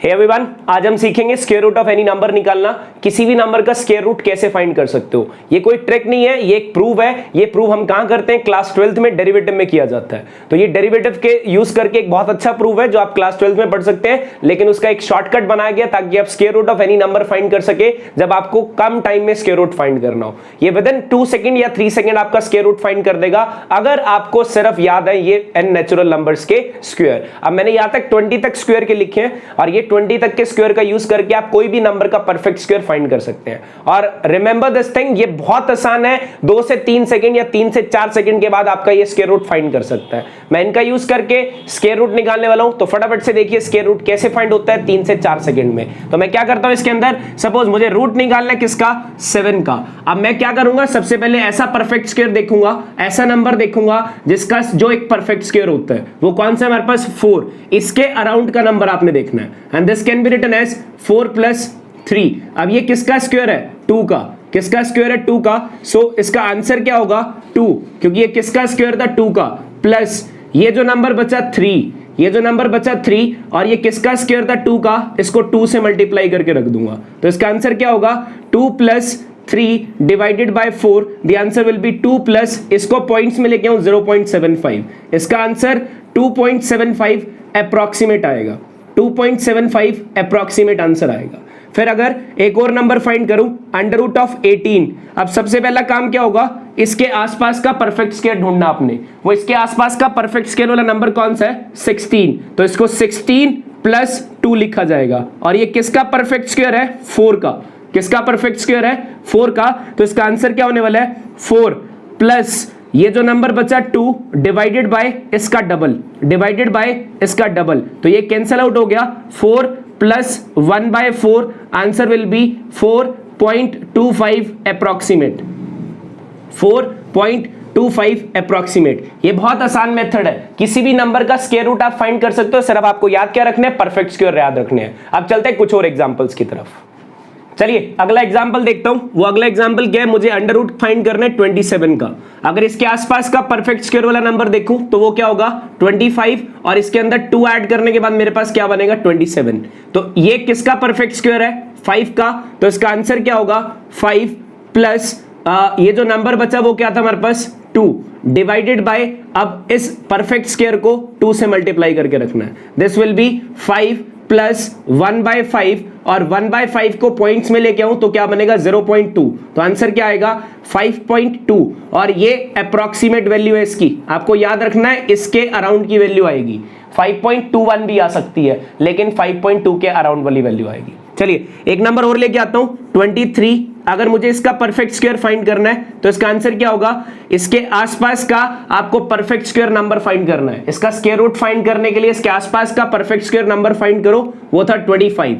Hey everyone, आज हम सीखेंगे square root of any number निकालना। किसी भी नंबर का स्क्वायर रूट कैसे फाइंड कर सकते हो। ये कोई ट्रिक नहीं है, ये एक प्रूव है। ये प्रूव हम कहां करते हैं? क्लास 12th में डेरिवेटिव में किया जाता है। तो ये डेरिवेटिव के यूज करके एक बहुत अच्छा प्रूव है जो आप क्लास 12th में पढ़ सकते हैं, लेकिन उसका एक शॉर्टकट बनाया गया ताकि आप square root of any number find कर सके जब आपको कम टाइम में स्क्वायर रूट फाइंड करना हो। ये विद इन 2 सेकंड या 3 सेकंड आपका स्क्वायर रूट फाइंड कर देगा, अगर आपको सिर्फ याद है ये n नेचुरल नंबर्स के स्क्वायर। अब मैंने यहां तक 20 तक स्क्वायर के लिखे हैं और ये 20 तक के स्क्वायर का यूज करके आप कोई भी नंबर का परफेक्ट स्क्वायर फाइंड कर सकते हैं। और रिमेंबर दिस थिंग, ये बहुत आसान है। 2 से 3 सेकंड या 3 से 4 सेकंड के बाद आपका ये स्क्वायर रूट फाइंड कर सकता है। मैं इनका यूज करके स्क्वायर रूट निकालने वाला हूं, तो फटाफट से देखिए स्क्वायर रूट कैसे फाइंड होता है 3 से 4 सेकंड में। तो मैं क्या करता हूं, इसके अंदर सपोज मुझे रूट निकालना है किसका? 7 का। अब मैं क्या करूंगा, सबसे पहले ऐसा परफेक्ट स्क्वायर देखूंगा, ऐसा नंबर देखूंगा जिसका जो एक परफेक्ट स्क्वायर होता है। वो कौन सा? हमारे पास 4। इसके अराउंड का नंबर आपने देखना है। And this can be written as 4 + 3। अब ये किसका स्क्वायर है? 2 का। किसका स्क्वायर है? 2 का। सो इसका आंसर क्या होगा? 2, क्योंकि ये किसका स्क्वायर था? 2 का। प्लस ये जो नंबर बचा 3, ये जो नंबर बचा 3 और ये किसका स्क्वायर था? 2 का। इसको 2 से मल्टीप्लाई करके रख दूंगा, तो इसका आंसर क्या होगा? 2 + 3 divided by 4। The answer will be 2 plus, इसको पॉइंट्स में लेके आऊं 0.75। इसका आंसर 2.75 अप्रॉक्सीमेट आएगा। 2.75 अप्रॉक्सीमेट आंसर आएगा। फिर अगर एक और नंबर फाइंड करूं, √18। अब सबसे पहला काम क्या होगा? इसके आसपास का परफेक्ट स्क्वायर ढूंढना आपने। वो इसके आसपास का परफेक्ट स्क्वायर वाला नंबर कौन सा है? 16। तो इसको 16 + 2 लिखा जाएगा। और ये किसका परफेक्ट स्क्वायर है? 4 का। किसका परफेक्ट स्क्वायर है? 4 का। तो इसका आंसर क्या होने वाला है? 4 प्लस ये जो नंबर बचा 2 डिवाइडेड बाय इसका डबल, डिवाइडेड बाय इसका डबल, तो ये कैंसिल आउट हो गया। 4 + 1/4 answer will be 4.25 approximate. 4.25 approximate. ये बहुत आसान मेथड है, किसी भी नंबर का स्क्वायर रूट आप फाइंड कर सकते हो। सिर्फ आपको याद क्या रखना है? परफेक्ट स्क्वायर याद रखने हैं। अब चलते हैं कुछ और एग्जांपल्स की तरफ। चलिए अगला एग्जांपल देखता हूं। वो अगला एग्जांपल क्या है? मुझे अंडर रूट फाइंड करना है 27 का। अगर इसके आसपास का परफेक्ट स्क्वायर वाला नंबर देखूं तो वो क्या होगा? 25 और इसके अंदर 2 ऐड करने के बाद मेरे पास क्या बनेगा? 27। तो ये किसका परफेक्ट स्क्वायर है? 5 का। तो इसका आंसर क्या होगा? 5 प्लस ये जो नंबर बचा वो क्या था हमारे पास? 2 डिवाइडेड बाय, अब इस परफेक्ट स्क्वायर को 2 से मल्टीप्लाई करके रखना है। दिस विल बी 5 + 1/5 और 1/5 को पॉइंट्स में लेके आऊं तो क्या बनेगा? 0.2। तो आंसर क्या आएगा? 5.2। और ये अप्रॉक्सीमेट वैल्यू है इसकी, आपको याद रखना है इसके अराउंड की वैल्यू आएगी। 5.21 भी आ सकती है, लेकिन 5.2 के अराउंड वाली वैल्यू आएगी। चलिए एक नंबर और लेके आता हूं 23। अगर मुझे इसका परफेक्ट स्क्वायर फाइंड करना है तो इसका आंसर क्या होगा? इसके आसपास का आपको परफेक्ट स्क्वायर नंबर फाइंड करना है। इसका स्क्वायर रूट फाइंड करने के लिए इसके आसपास का परफेक्ट स्क्वायर नंबर फाइंड करो। वो था 25।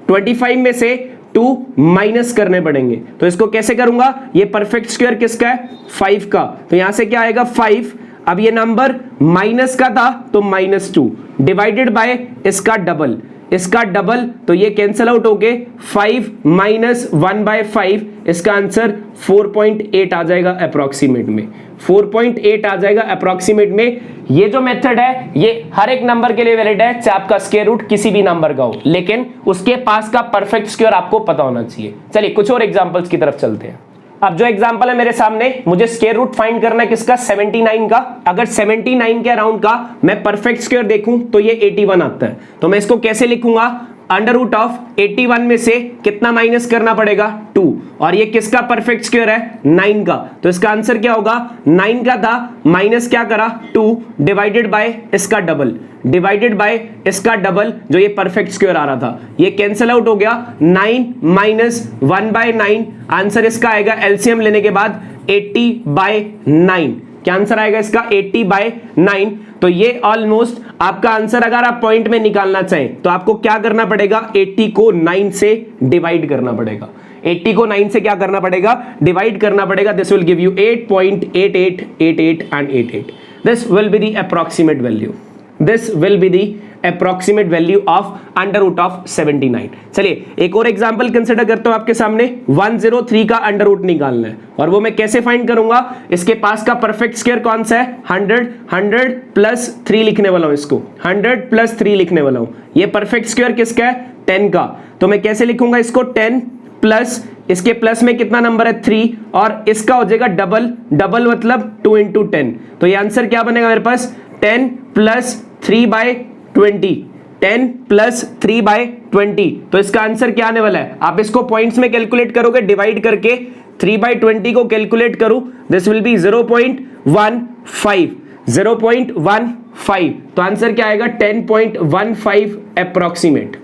25 में से 2 माइनस करने पड़ेंगे, तो इसको कैसे करूंगा? ये परफेक्ट स्क्वायर किसका है? 5 का। तो यहां से क्या आएगा? 5। अब ये नंबर माइनस का था तो -2 डिवाइडेड बाय इसका डबल, इसका डबल, तो ये कैंसिल आउट होके 5 - 1/5। इसका आंसर 4.8 आ जाएगा अप्रॉक्सीमेट में। 4.8 आ जाएगा अप्रॉक्सीमेट में। ये जो मेथड है ये हर एक नंबर के लिए वैलिड है, चाहे आपका स्क्वायर रूट किसी भी नंबर का हो, लेकिन उसके पास का परफेक्ट स्क्वायर आपको पता होना चाहिए। चलिए कुछ और एग्जांपल्स की तरफ चलते हैं। अब जो एग्जांपल है मेरे सामने, मुझे स्क्वायर रूट फाइंड करना है किसका? 79 का। अगर 79 के अराउंड का मैं परफेक्ट स्क्वायर देखूं तो ये 81 आता है। तो मैं इसको कैसे लिखूंगा? √81 में से कितना माइनस करना पड़ेगा? 2। और ये किसका परफेक्ट स्क्वायर है? 9 का। तो इसका आंसर क्या होगा? 9 का था, माइनस क्या करा? 2 डिवाइडेड बाय इसका डबल, डिवाइडेड बाय इसका डबल, जो ये परफेक्ट स्क्वायर आ रहा था, ये कैंसिल आउट हो गया। 9 - 1/9 आंसर इसका आएगा एलसीएम लेने के बाद 80/9। क्या आंसर आएगा इसका? 80/9। तो ये ऑलमोस्ट आपका आंसर, अगर आप पॉइंट में निकालना चाहें तो आपको क्या करना पड़ेगा? 80 को 9 से डिवाइड करना पड़ेगा। 80 को 9 से क्या करना पड़ेगा? डिवाइड करना पड़ेगा। This will give you 8.8888 and 88। This will be the approximate value. This will be the approximate value of under root of 79। चलिए एक और एग्जांपल कंसिडर करता हूं आपके सामने। 103 का अंडर रूट निकालना है और वो मैं कैसे फाइंड करूंगा, इसके पास का परफेक्ट स्क्वायर कौन सा है, 100 प्लस 3 लिखने वाला हूं, इसको 100 प्लस 3 लिखने वाला हूं। ये परफेक्ट स्क्वायर किसका है, 10 का। तो मैं कैसे लिखूंगा इसको, 10 प्लस इसके प्लस में कितना नंबर है 3 और इसका हो जाएगा डबल, डबल मतलब 2 इंटू 10। तो ये आंसर क्या बनेगा मेरे पास, 10 प्लस 3/20, 10 प्लस 3/20। तो इसका आंसर क्या आने वाला है, आप इसको पॉइंट्स में कैलकुलेट करोगे, डिवाइड करके 3/20 को कैलकुलेट करूं, दिस विल बी 0.15, 0.15। तो आंसर क्या आएगा, 10.15 approximate,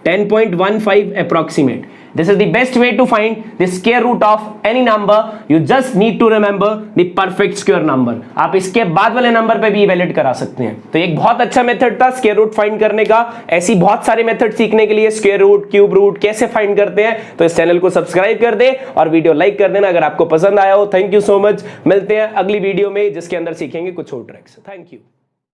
10.15 approximate. This is the best way to find the square root of any number. You just need to remember the perfect square number. आप इसके बाद वाले नंबर पे भी इवेल्युएट करा सकते हैं। तो एक बहुत अच्छा मेथड था स्क्वायर रूट फाइंड करने का। ऐसी बहुत सारे मेथड सीखने के लिए स्क्वायर रूट, क्यूब रूट कैसे फाइंड करते हैं, तो इस चैनल को सब्सक्राइब कर दे और वीडियो लाइक कर देना अगर आपको पसंद आया हो। थैंक यू सो मच, मिलते हैं अगली वीडियो में जिसके अंदर सीखेंगे कुछ और ट्रिक्स। Thank you.